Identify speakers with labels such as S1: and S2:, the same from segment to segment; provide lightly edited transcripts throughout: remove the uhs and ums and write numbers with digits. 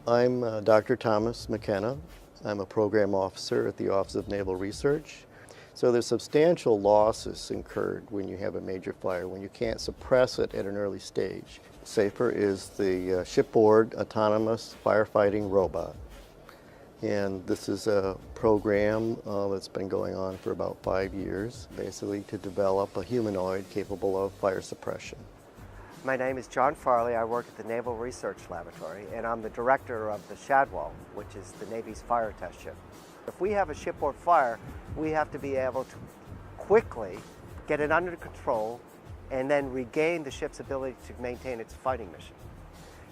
S1: I'm Dr. Thomas McKenna. I'm a program officer at the Office of Naval Research. So there's substantial losses incurred when you have a major fire, when you can't suppress it at an early stage. SAFER is the shipboard autonomous firefighting robot. And this is a program that's been going on for about 5 years, basically to develop a humanoid capable of fire suppression.
S2: My name is John Farley. I work at the Naval Research Laboratory, and I'm the director of the Shadwell, which is the Navy's fire test ship. If we have a shipboard fire, we have to be able to quickly get it under control and then regain the ship's ability to maintain its fighting mission.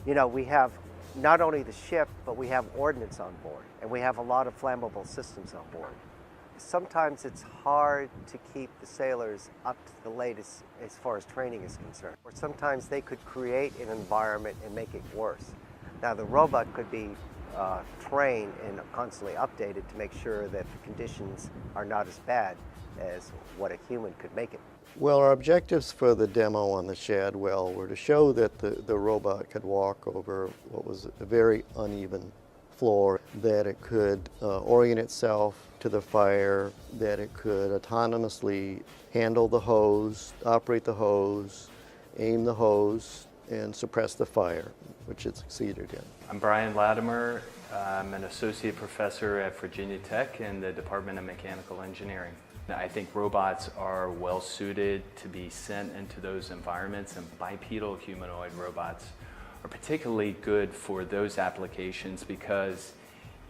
S2: You know, we have not only the ship, but we have ordnance on board, and we have a lot of flammable systems on board. Sometimes it's hard to keep the sailors up to the latest as far as training is concerned. Or sometimes they could create an environment and make it worse. Now the robot could be trained and constantly updated to make sure that the conditions are not as bad as what a human could make it.
S1: Well, our objectives for the demo on the Shadwell were to show that the robot could walk over what was a very uneven floor, that it could orient itself to the fire, that it could autonomously handle the hose, operate the hose, aim the hose, and suppress the fire, which it succeeded in.
S3: I'm Brian Latimer. I'm an associate professor at Virginia Tech in the Department of Mechanical Engineering. I think robots are well suited to be sent into those environments, and bipedal humanoid robots are particularly good for those applications because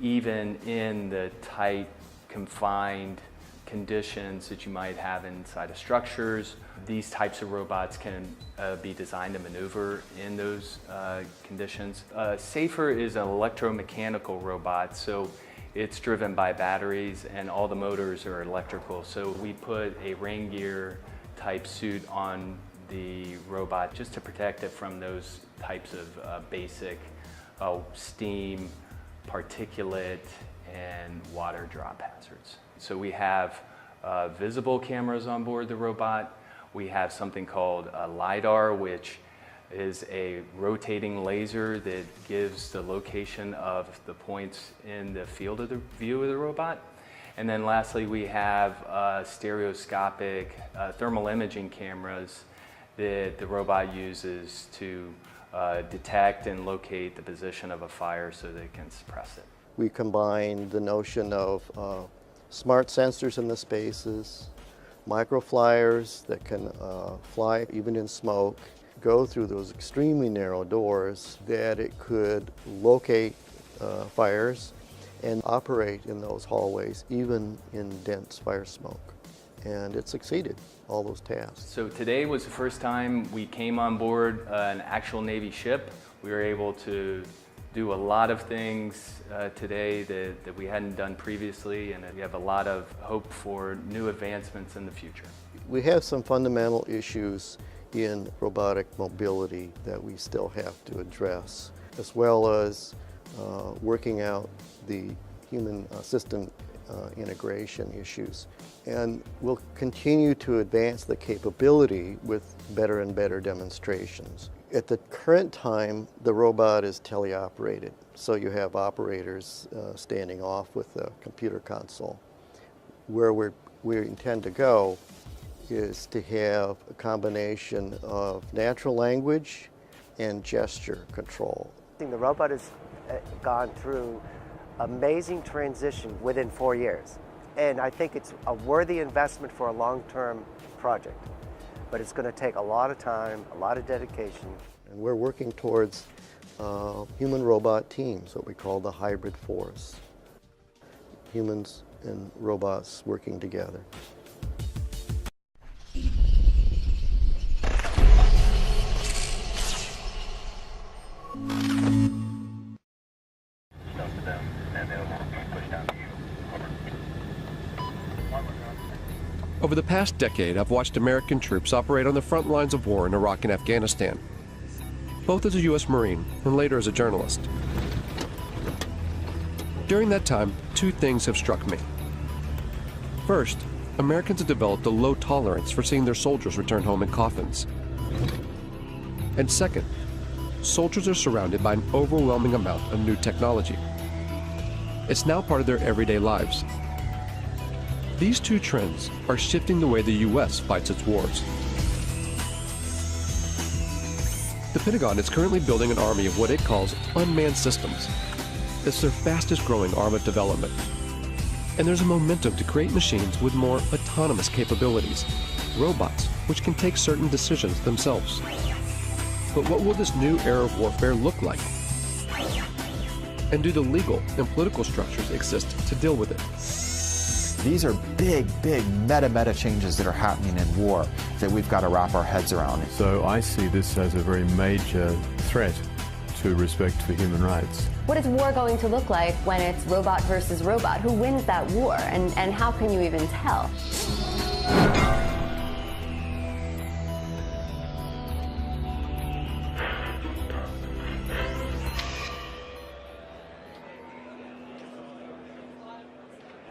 S3: even in the tight, confined conditions that you might have inside of structures, these types of robots can be designed to maneuver in those conditions. SAFER is an electromechanical robot, so it's driven by batteries and all the motors are electrical. So we put a rain gear type suit on the robot just to protect it from those types of basic steam, particulate, and water drop hazards. So we have visible cameras on board the robot. We have something called a LiDAR, which is a rotating laser that gives the location of the points in the field of the view of the robot. And then lastly, we have stereoscopic thermal imaging cameras that the robot uses to detect and locate the position of a fire so they can suppress it.
S1: We combine the notion of smart sensors in the spaces, microflyers that can fly even in smoke, go through those extremely narrow doors, that it could locate fires and operate in those hallways, even in dense fire smoke. And it succeeded, all those tasks.
S3: So today was the first time we came on board an actual Navy ship. We were able to do a lot of things today that we hadn't done previously, and we have a lot of hope for new advancements in the future.
S1: We have some fundamental issues in robotic mobility that we still have to address, as well as working out the human system integration issues. And we'll continue to advance the capability with better and better demonstrations. At the current time, the robot is teleoperated, so you have operators standing off with the computer console. Where we intend to go is to have a combination of natural language and gesture control.
S2: The robot has gone through amazing transition within 4 years. And I think it's a worthy investment for a long-term project. But it's going to take a lot of time, a lot of dedication.
S1: And we're working towards human-robot teams, what we call the hybrid force. Humans and robots working together.
S4: Over the past decade, I've watched American troops operate on the front lines of war in Iraq and Afghanistan, both as a U.S. Marine and later as a journalist. During that time, two things have struck me. First, Americans have developed a low tolerance for seeing their soldiers return home in coffins. And second, soldiers are surrounded by an overwhelming amount of new technology. It's now part of their everyday lives. These two trends are shifting the way the U.S. fights its wars. The Pentagon is currently building an army of what it calls unmanned systems. It's their fastest growing arm of development. And there's a momentum to create machines with more autonomous capabilities, robots which can take certain decisions themselves. But what will this new era of warfare look like? And do the legal and political structures exist to deal with it?
S5: These are big meta changes that are happening in war that we've got to wrap our heads around.
S6: So I see this as a very major threat to respect for human rights.
S7: What is war going to look like when it's robot versus robot? Who wins that war, and how can you even tell?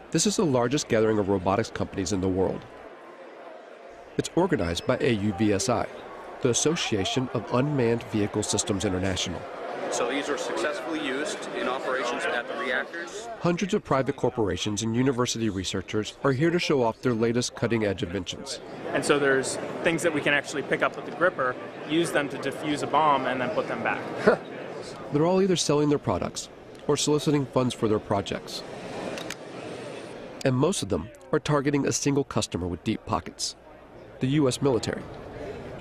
S4: This is the largest gathering of robotics companies in the world. It's organized by AUVSI, the Association of Unmanned Vehicle Systems International.
S8: So these are successfully used in operations at the reactors.
S4: Hundreds of private corporations and university researchers are here to show off their latest cutting-edge inventions.
S9: And so there's things that we can actually pick up with the gripper, use them to defuse a bomb, and then put them back.
S4: They're all either selling their products or soliciting funds for their projects. And most of them are targeting a single customer with deep pockets, the U.S. military.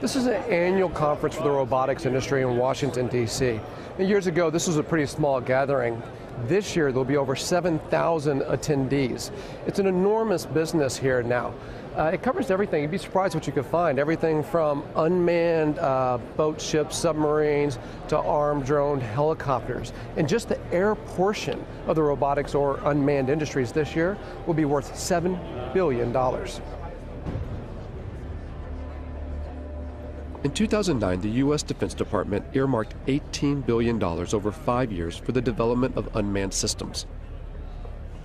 S10: This is an annual conference for the robotics industry in Washington, D.C. And years ago, this was a pretty small gathering. This year, there'll be over 7,000 attendees. It's an enormous business here now. It covers everything. You'd be surprised what you could find. Everything from unmanned boat ships, submarines, to armed drone helicopters. And just the air portion of the robotics or unmanned industries this year will be worth $7 billion.
S4: In 2009, the U.S. Defense Department earmarked $18 billion over 5 years for the development of unmanned systems.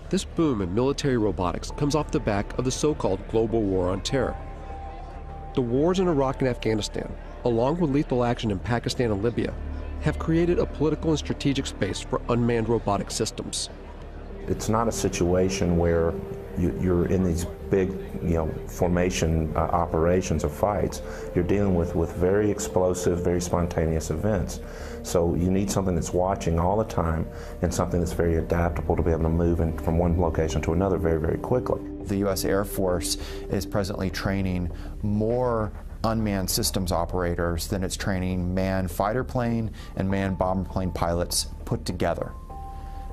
S4: This boom in military robotics comes off the back of the so-called global war on terror. The wars in Iraq and Afghanistan, along with lethal action in Pakistan and Libya, have created a political and strategic space for unmanned robotic systems.
S11: It's not a situation where you're in these big, formation operations or fights. You're dealing with very explosive, very spontaneous events. So you need something that's watching all the time and something that's very adaptable to be able to move from one location to another very, very quickly.
S5: The U.S. Air Force is presently training more unmanned systems operators than it's training manned fighter plane and manned bomber plane pilots put together.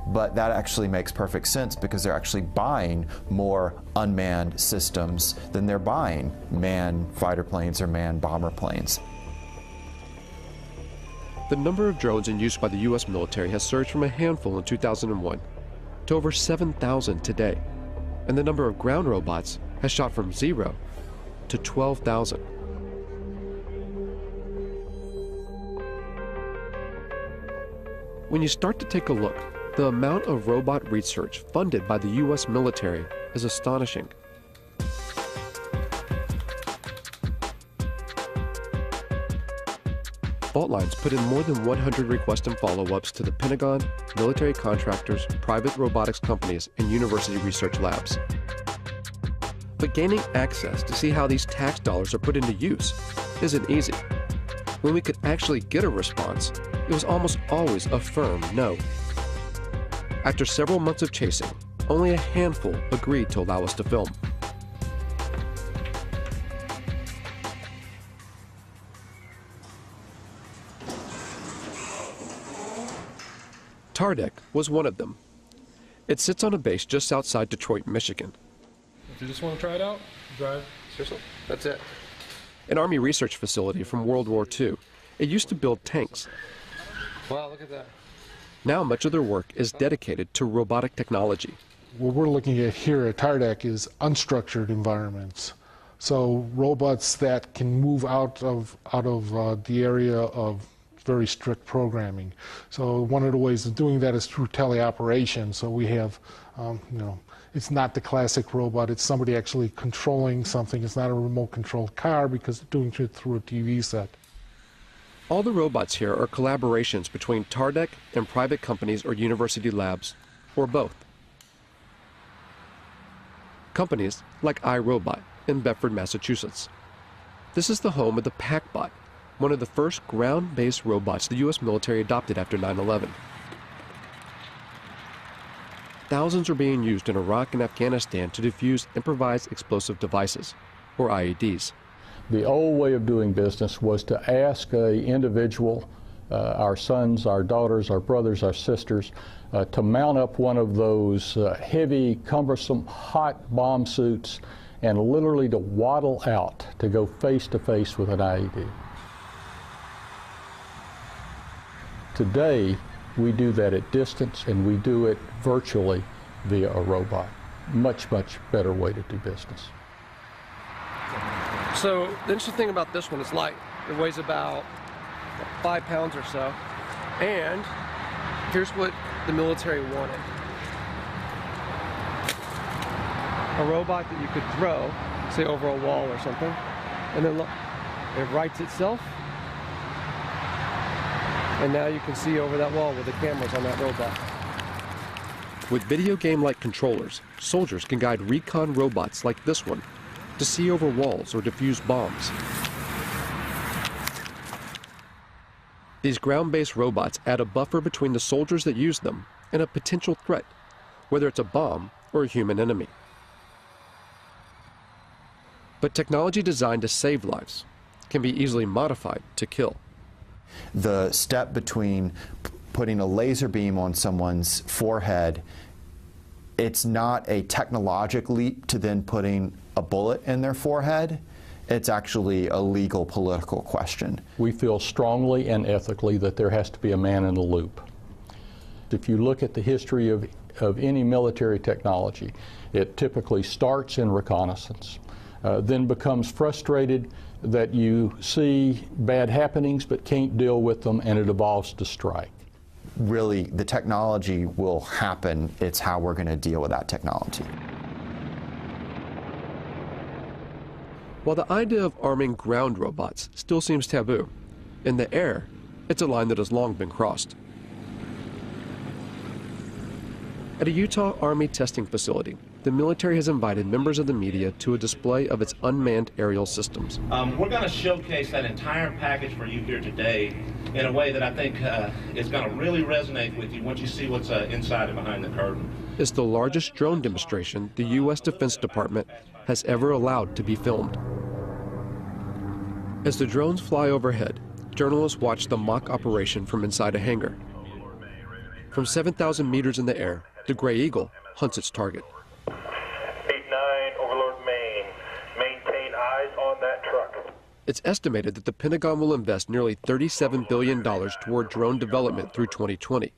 S5: But that actually makes perfect sense because they're actually buying more unmanned systems than they're buying manned fighter planes or manned bomber planes.
S4: The number of drones in use by the U.S. military has surged from a handful in 2001 to over 7,000 today, and the number of ground robots has shot from 0 to 12,000. When you start to take a look, the amount of robot research funded by the U.S. military is astonishing. Fault Lines put in more than 100 requests and follow-ups to the Pentagon, military contractors, private robotics companies, and university research labs. But gaining access to see how these tax dollars are put into use isn't easy. When we could actually get a response, it was almost always a firm no. After several months of chasing, only a handful agreed to allow us to film. Tardec was one of them. It sits on a base just outside Detroit, Michigan.
S12: If you just want to try it out, drive.
S10: Seriously? That's it.
S4: An Army research facility from World War II. It used to build tanks.
S10: Wow, look at that.
S4: Now much of their work is dedicated to robotic technology.
S12: What we're looking at here at Tardec is unstructured environments. So robots that can move out of the area of very strict programming. So one of the ways of doing that is through teleoperation. So we have, it's not the classic robot. It's somebody actually controlling something. It's not a remote-controlled car because they're doing it through a TV set.
S4: All the robots here are collaborations between Tardec and private companies or university labs, or both. Companies like iRobot in Bedford, Massachusetts. This is the home of the PackBot, one of the first ground-based robots the U.S. military adopted after 9/11. Thousands are being used in Iraq and Afghanistan to defuse improvised explosive devices, or IEDs.
S13: The old way of doing business was to ask an individual, our sons, our daughters, our brothers, our sisters, to mount up one of those heavy, cumbersome, hot bomb suits and literally to waddle out to go face to face with an IED. Today, we do that at distance and we do it virtually via a robot. Much, much better way to do business.
S10: So the interesting thing about this one is light. It weighs about 5 pounds or so. And here's what the military wanted. A robot that you could throw, say over a wall or something, and then look, it rights itself. And now you can see over that wall with the cameras on that robot.
S4: With video game-like controllers, soldiers can guide recon robots like this one to see over walls or defuse bombs. These ground-based robots add a buffer between the soldiers that use them and a potential threat, whether it's a bomb or a human enemy. But technology designed to save lives can be easily modified to kill.
S5: The step between putting a laser beam on someone's forehead, it's not a technological leap to then putting a bullet in their forehead. It's actually a legal political question.
S13: We feel strongly and ethically that there has to be a man in the loop. If you look at the history of any military technology, it typically starts in reconnaissance, then becomes frustrated that you see bad happenings but can't deal with them, and it evolves to strike.
S5: Really, the technology will happen. It's how we're going to deal with that technology.
S4: While the idea of arming ground robots still seems taboo, in the air, it's a line that has long been crossed. At a Utah Army testing facility, the military has invited members of the media to a display of its unmanned aerial systems.
S14: We're going to showcase that entire package for you here today in a way that I think is going to really resonate with you once you see what's inside and behind the curtain.
S4: It's the largest drone demonstration the U.S. Defense Department has ever allowed to be filmed. As the drones fly overhead, journalists watch the mock operation from inside a hangar. From 7,000 meters in the air, the Gray Eagle hunts its target.
S15: 8-9, Overlord Maine. Maintain eyes on that truck.
S4: It's estimated that the Pentagon will invest nearly $37 billion toward drone development through 2020,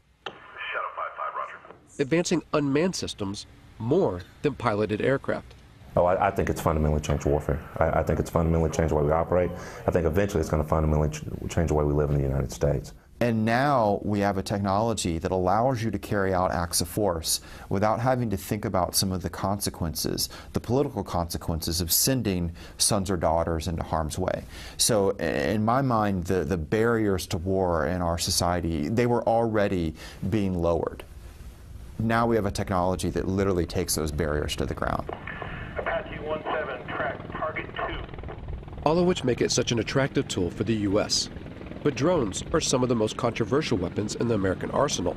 S4: advancing unmanned systems more than piloted aircraft.
S11: Oh, I think it's fundamentally changed warfare. I think it's fundamentally changed the way we operate. I think eventually it's going to fundamentally change the way we live in the United States.
S5: And now we have a technology that allows you to carry out acts of force without having to think about some of the consequences, the political consequences of sending sons or daughters into harm's way. So in my mind, the barriers to war in our society, they were already being lowered. Now we have a technology that literally takes those barriers to the ground.
S15: Apache 17, track target 2.
S4: All of which make it such an attractive tool for the U.S. But drones are some of the most controversial weapons in the American arsenal,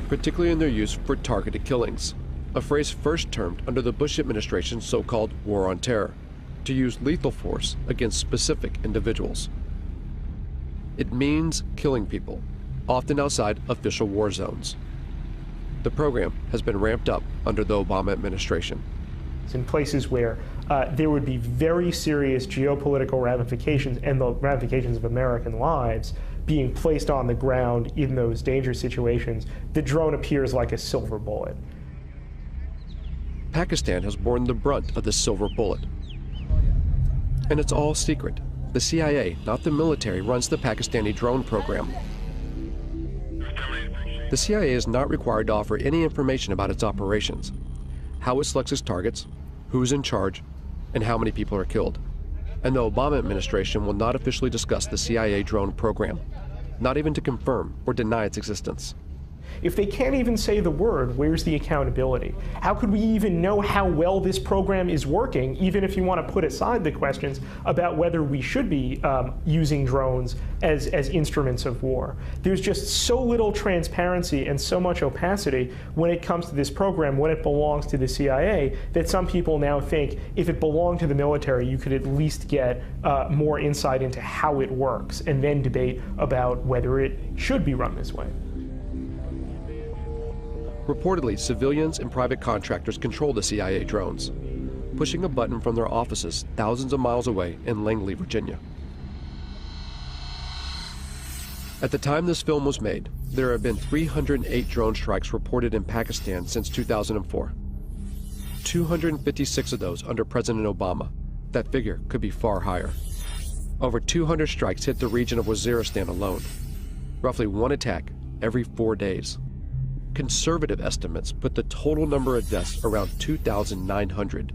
S4: particularly in their use for targeted killings, a phrase first termed under the Bush administration's so-called War on Terror, to use lethal force against specific individuals. It means killing people, often outside official war zones. The program has been ramped up under the Obama administration.
S16: In places where there would be very serious geopolitical ramifications and the ramifications of American lives being placed on the ground in those dangerous situations, the drone appears like a silver bullet.
S4: Pakistan has borne the brunt of this silver bullet. And it's all secret. The CIA, not the military, runs the Pakistani drone program. The CIA is not required to offer any information about its operations, how it selects its targets, who's in charge, and how many people are killed. And the Obama administration will not officially discuss the CIA drone program, not even to confirm or deny its existence.
S16: If they can't even say the word, where's the accountability? How could we even know how well this program is working, even if you want to put aside the questions about whether we should be using drones as instruments of war? There's just so little transparency and so much opacity when it comes to this program, when it belongs to the CIA, that some people now think if it belonged to the military, you could at least get more insight into how it works and then debate about whether it should be run this way.
S4: Reportedly, civilians and private contractors control the CIA drones, pushing a button from their offices thousands of miles away in Langley, Virginia. At the time this film was made, there have been 308 drone strikes reported in Pakistan since 2004. 256 of those under President Obama. That figure could be far higher. Over 200 strikes hit the region of Waziristan alone, roughly one attack every 4 days. Conservative estimates put the total number of deaths around 2,900.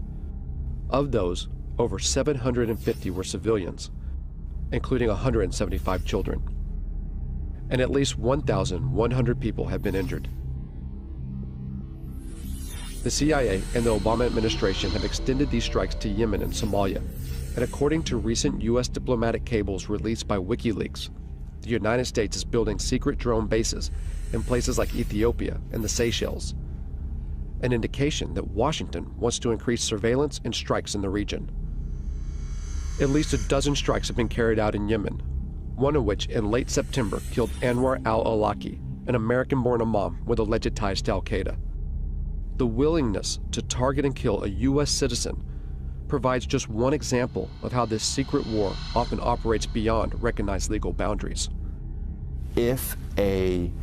S4: Of those, over 750 were civilians, including 175 children. And at least 1,100 people have been injured. The CIA and the Obama administration have extended these strikes to Yemen and Somalia, and according to recent U.S. diplomatic cables released by WikiLeaks, the United States is building secret drone bases in places like Ethiopia and the Seychelles, an indication that Washington wants to increase surveillance and strikes in the region. At least a dozen strikes have been carried out in Yemen, one of which in late September killed Anwar al-Awlaki, an American-born imam with alleged ties to al-Qaeda. The willingness to target and kill a U.S. citizen provides just one example of how this secret war often operates beyond recognized legal boundaries.
S5: If an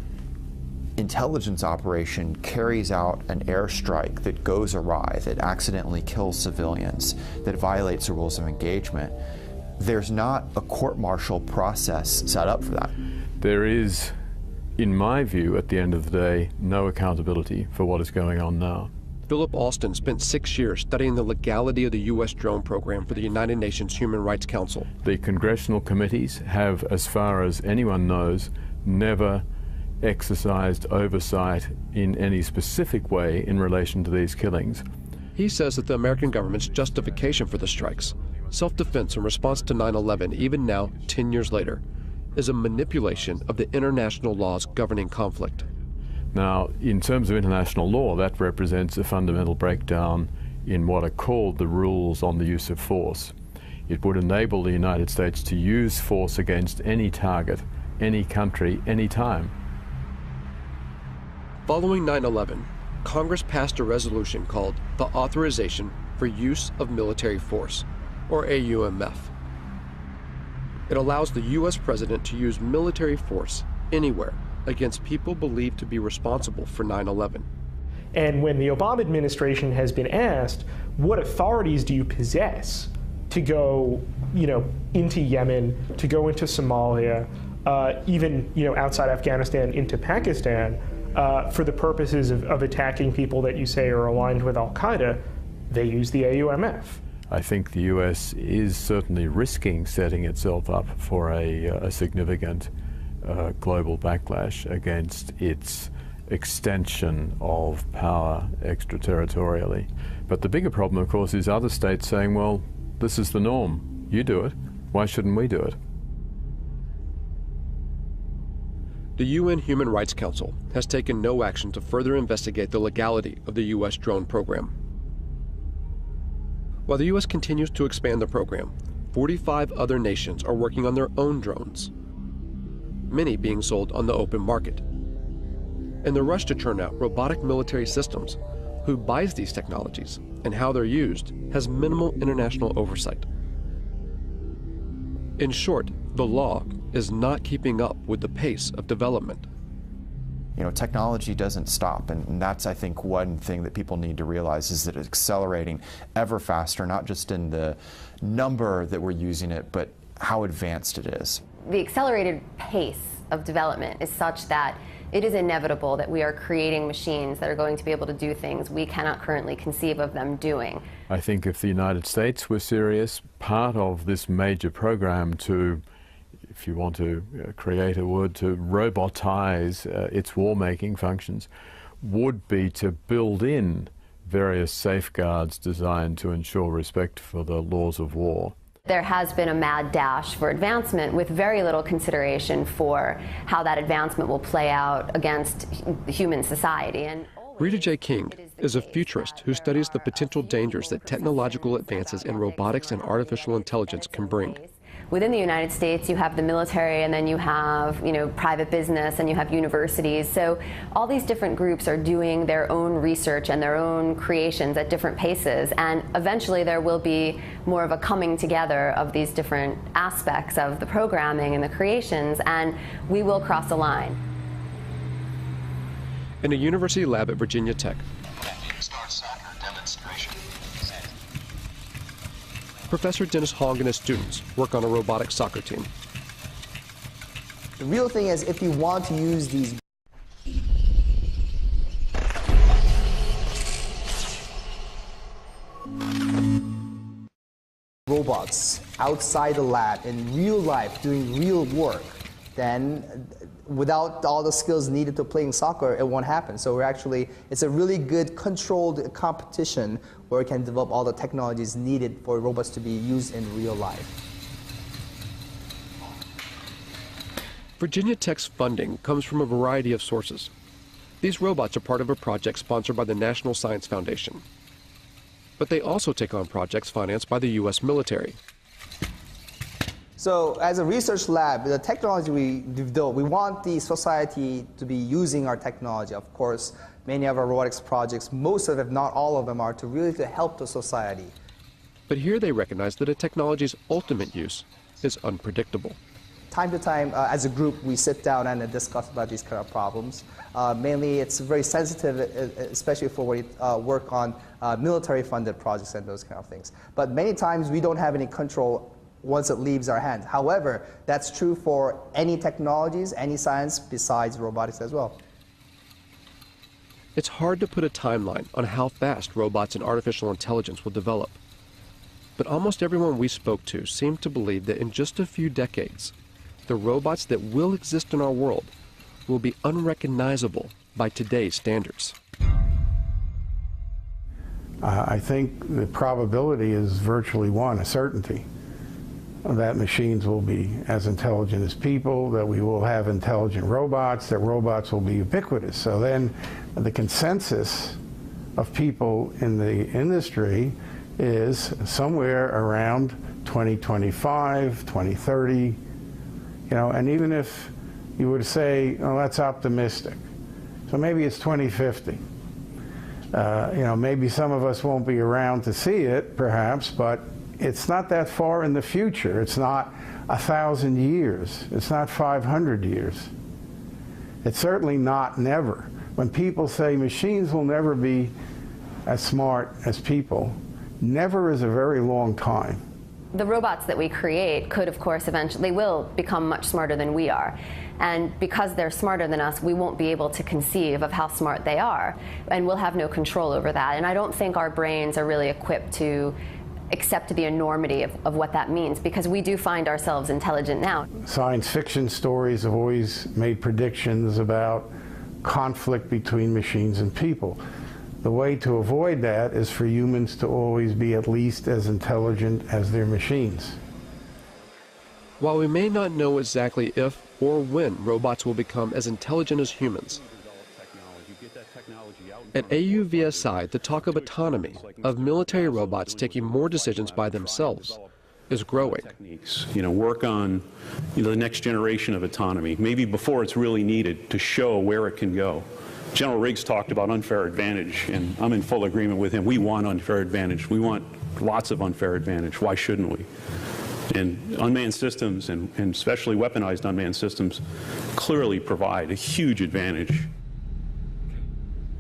S5: intelligence operation carries out an airstrike that goes awry, that accidentally kills civilians, that violates the rules of engagement, there's not a court-martial process set up for that.
S6: There is, in my view, at the end of the day, no accountability for what is going on now.
S4: Philip Alston spent 6 years studying the legality of the U.S. drone program for the United Nations Human Rights Council.
S6: The congressional committees have, as far as anyone knows, never exercised oversight in any specific way in relation to these killings.
S4: He says that the American government's justification for the strikes, self-defense in response to 9/11, even now, 10 years later, is a manipulation of the international laws governing conflict.
S6: Now, in terms of international law, that represents a fundamental breakdown in what are called the rules on the use of force. It would enable the United States to use force against any target, any country, any time.
S4: Following 9/11, Congress passed a resolution called the Authorization for Use of Military Force, or AUMF. It allows the U.S. president to use military force anywhere against people believed to be responsible for 9/11.
S16: And when the Obama administration has been asked, what authorities do you possess to go, into Yemen, to go into Somalia, even, outside Afghanistan into Pakistan, for the purposes of attacking people that you say are aligned with Al-Qaeda, they use the AUMF.
S6: I think the U.S. is certainly risking setting itself up for a significant global backlash against its extension of power extraterritorially. But the bigger problem, of course, is other states saying, well, this is the norm. You do it. Why shouldn't we do it?
S4: The UN Human Rights Council has taken no action to further investigate the legality of the U.S. drone program. While the U.S. continues to expand the program, 45 other nations are working on their own drones, many being sold on the open market. In the rush to churn out robotic military systems, who buys these technologies and how they're used has minimal international oversight. In short, the law is not keeping up with the pace of development.
S5: Technology doesn't stop, and that's, I think, one thing that people need to realize is that it's accelerating ever faster, not just in the number that we're using it, but how advanced it is.
S7: The accelerated pace of development is such that it is inevitable that we are creating machines that are going to be able to do things we cannot currently conceive of them doing.
S6: I think if the United States were serious, part of this major program to, if you want to create a word, to robotize its war-making functions, would be to build in various safeguards designed to ensure respect for the laws of war.
S7: There has been a mad dash for advancement with very little consideration for how that advancement will play out against human society. And
S4: Rita J. King is a futurist who studies the potential dangers that technological advances in robotics and artificial intelligence can bring.
S7: Within the United States, you have the military, and then you have, private business, and you have universities. So all these different groups are doing their own research and their own creations at different paces. And eventually there will be more of a coming together of these different aspects of the programming and the creations, and we will cross a line.
S4: In a university lab at Virginia Tech, Professor Dennis Hong and his students work on a robotic soccer team.
S17: The real thing is, if you want to use these robots outside the lab in real life doing real work, then without all the skills needed to playing soccer, it won't happen. So it's a really good controlled competition where we can develop all the technologies needed for robots to be used in real life.
S4: Virginia Tech's funding comes from a variety of sources. These robots are part of a project sponsored by the National Science Foundation. But they also take on projects financed by the U.S. military.
S17: So as a research lab, the technology we develop, we want the society to be using our technology. Of course, many of our robotics projects, most of them, if not all of them, are to help the society.
S4: But here they recognize that a technology's ultimate use is unpredictable.
S17: Time to time, as a group, we sit down and discuss about these kind of problems. Mainly, it's very sensitive, especially for when we work on military-funded projects and those kind of things. But many times, we don't have any control once it leaves our hands. However, that's true for any technologies, any science besides robotics as well.
S4: It's hard to put a timeline on how fast robots and artificial intelligence will develop. But almost everyone we spoke to seemed to believe that in just a few decades, the robots that will exist in our world will be unrecognizable by today's standards.
S18: I think the probability is virtually one, a certainty, that machines will be as intelligent as people, that we will have intelligent robots, that robots will be ubiquitous. So then the consensus of people in the industry is somewhere around 2025, 2030, you know, and even if you were to say, oh, that's optimistic, so maybe it's 2050. You know, maybe some of us won't be around to see it, perhaps, but it's not that far in the future. It's not 1,000 years. It's not 500 years. It's certainly not never. When people say machines will never be as smart as people, never is a very long time.
S7: The robots that we create could, of course, eventually will become much smarter than we are. And because they're smarter than us, we won't be able to conceive of how smart they are. And we'll have no control over that. And I don't think our brains are really equipped to accept the enormity of what that means, because we do find ourselves intelligent now.
S18: Science fiction stories have always made predictions about conflict between machines and people. The way to avoid that is for humans to always be at least as intelligent as their machines.
S4: While we may not know exactly if or when robots will become as intelligent as humans, at AUVSI, the talk of autonomy, of military robots taking more decisions by themselves, is growing.
S19: You know, work on the next generation of autonomy, maybe before it's really needed, to show where it can go. General Riggs talked about unfair advantage, and I'm in full agreement with him. We want unfair advantage. We want lots of unfair advantage. Why shouldn't we? And unmanned systems, and especially weaponized unmanned systems, clearly provide a huge advantage.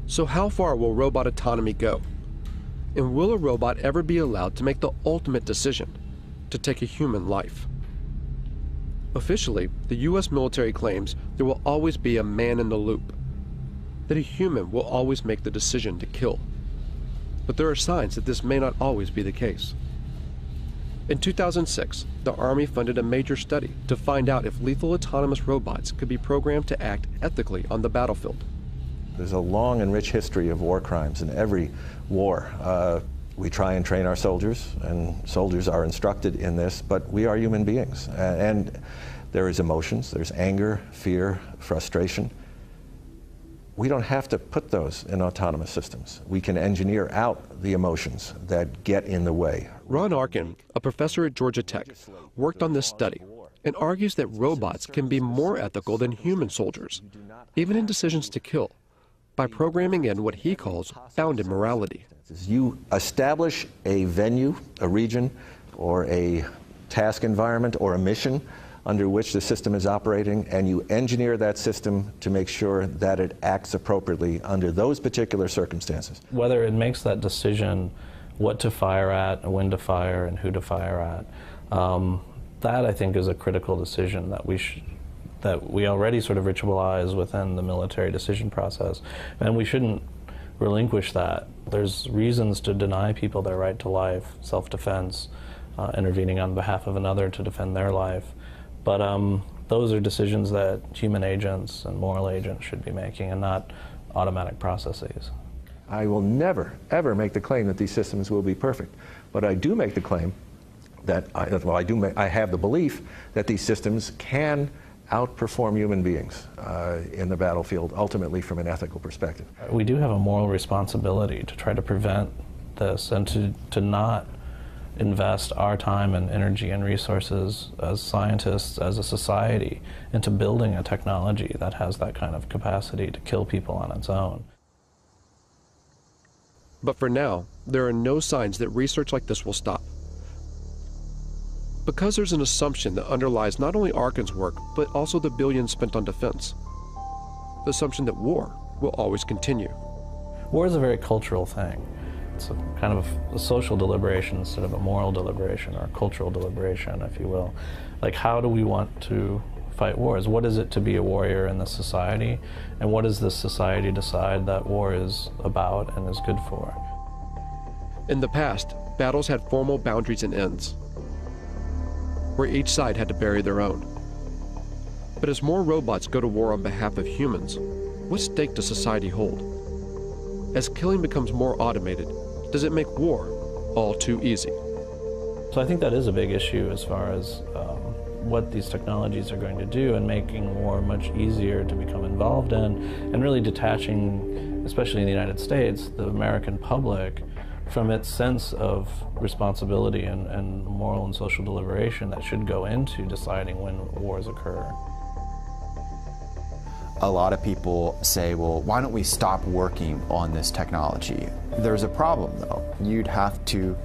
S4: So how far will robot autonomy go? And will a robot ever be allowed to make the ultimate decision, to take a human life? Officially, the U.S. military claims there will always be a man in the loop, that a human will always make the decision to kill. But there are signs that this may not always be the case. In 2006, the Army funded a major study to find out if lethal autonomous robots could be programmed to act ethically on the battlefield.
S20: There's a long and rich history of war crimes in every war. We try and train our soldiers, and soldiers are instructed in this, but we are human beings. And there is emotions, there's anger, fear, frustration. We don't have to put those in autonomous systems. We can engineer out the emotions that get in the way.
S4: Ron Arkin, a professor at Georgia Tech, worked on this study and argues that robots can be more ethical than human soldiers, even in decisions to kill, by programming in what he calls bounded morality.
S20: You establish a venue, a region, or a task environment, or a mission under which the system is operating, and you engineer that system to make sure that it acts appropriately under those particular circumstances.
S21: Whether it makes that decision what to fire at, when to fire, and who to fire at, that I think is a critical decision that we already sort of ritualize within the military decision process, and we shouldn't relinquish that. There's reasons to deny people their right to life, self-defense, intervening on behalf of another to defend their life. But those are decisions that human agents and moral agents should be making, and not automatic processes.
S20: I will never, ever make the claim that these systems will be perfect. But I do make the claim that, I have the belief that these systems can outperform human beings in the battlefield, ultimately from an ethical perspective.
S21: We do have a moral responsibility to try to prevent this, and to not invest our time and energy and resources as scientists, as a society, into building a technology that has that kind of capacity to kill people on its own.
S4: But for now, there are no signs that research like this will stop. Because there's an assumption that underlies not only Arkin's work, but also the billions spent on defense. The assumption that war will always continue.
S21: War is a very cultural thing. It's a kind of a social deliberation instead of a moral deliberation, or a cultural deliberation, if you will. Like, how do we want to fight wars? What is it to be a warrior in this society? And what does this society decide that war is about and is good for?
S4: In the past, battles had formal boundaries and ends, where each side had to bury their own. But as more robots go to war on behalf of humans, what stake does society hold? As killing becomes more automated, does it make war all too easy?
S21: So I think that is a big issue as far as what these technologies are going to do and making war much easier to become involved in, and really detaching, especially in the United States, the American public from its sense of responsibility and moral and social deliberation that should go into deciding when wars occur.
S5: A lot of people say, well, why don't we stop working on this technology? There's a problem, though. You'd have to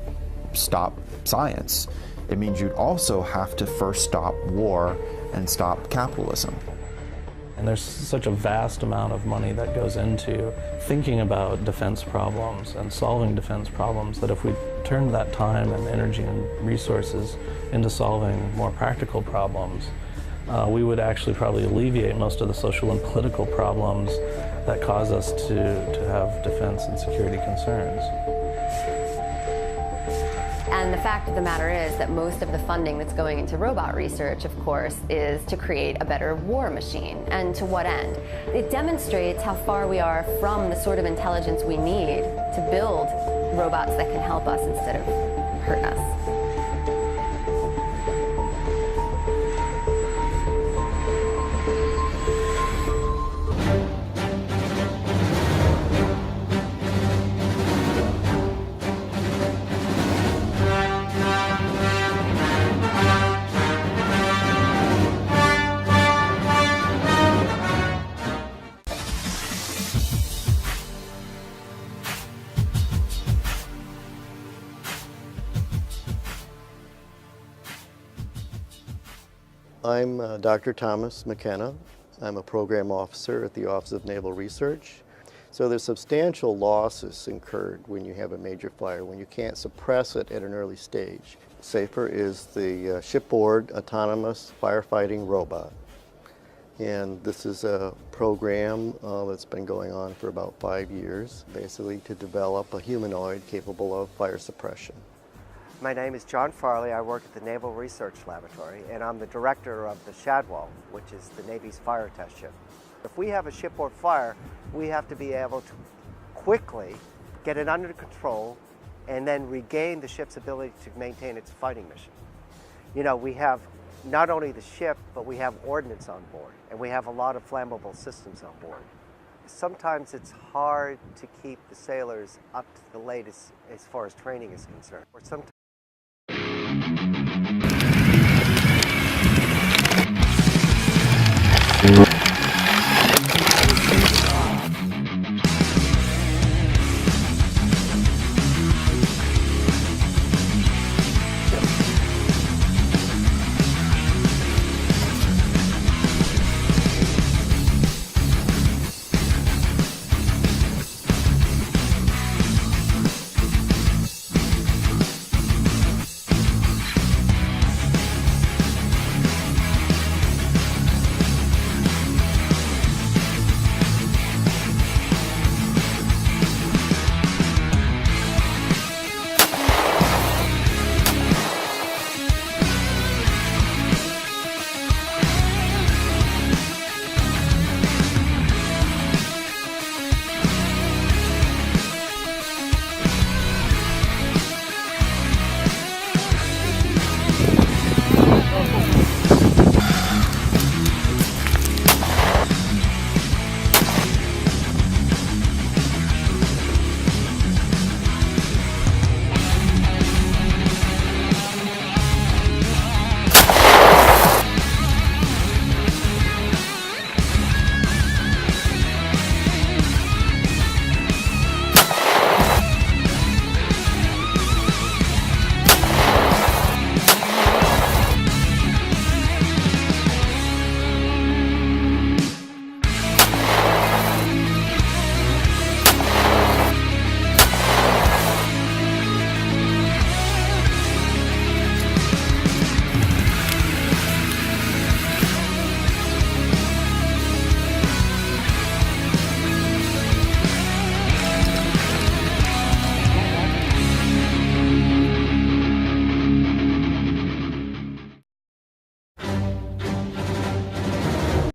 S5: stop science. It means you'd also have to first stop war and stop capitalism.
S21: And there's such a vast amount of money that goes into thinking about defense problems and solving defense problems that if we turned that time and energy and resources into solving more practical problems, we would actually probably alleviate most of the social and political problems that cause us to have defense and security concerns.
S7: And the fact of the matter is that most of the funding that's going into robot research, of course, is to create a better war machine. And to what end? It demonstrates how far we are from the sort of intelligence we need to build robots that can help us instead of hurt us.
S1: I'm Dr. Thomas McKenna. I'm a program officer at the Office of Naval Research. So there's substantial losses incurred when you have a major fire, when you can't suppress it at an early stage. SAFER is the shipboard autonomous firefighting robot. And this is a program that's been going on for about 5 years, basically to develop a humanoid capable of fire suppression.
S2: My name is John Farley. I work at the Naval Research Laboratory, and I'm the director of the Shadwell, which is the Navy's fire test ship. If we have a shipboard fire, we have to be able to quickly get it under control and then regain the ship's ability to maintain its fighting mission. You know, we have not only the ship, but we have ordnance on board, and we have a lot of flammable systems on board. Sometimes it's hard to keep the sailors up to the latest as far as training is concerned. Or sometimes
S3: Thank you.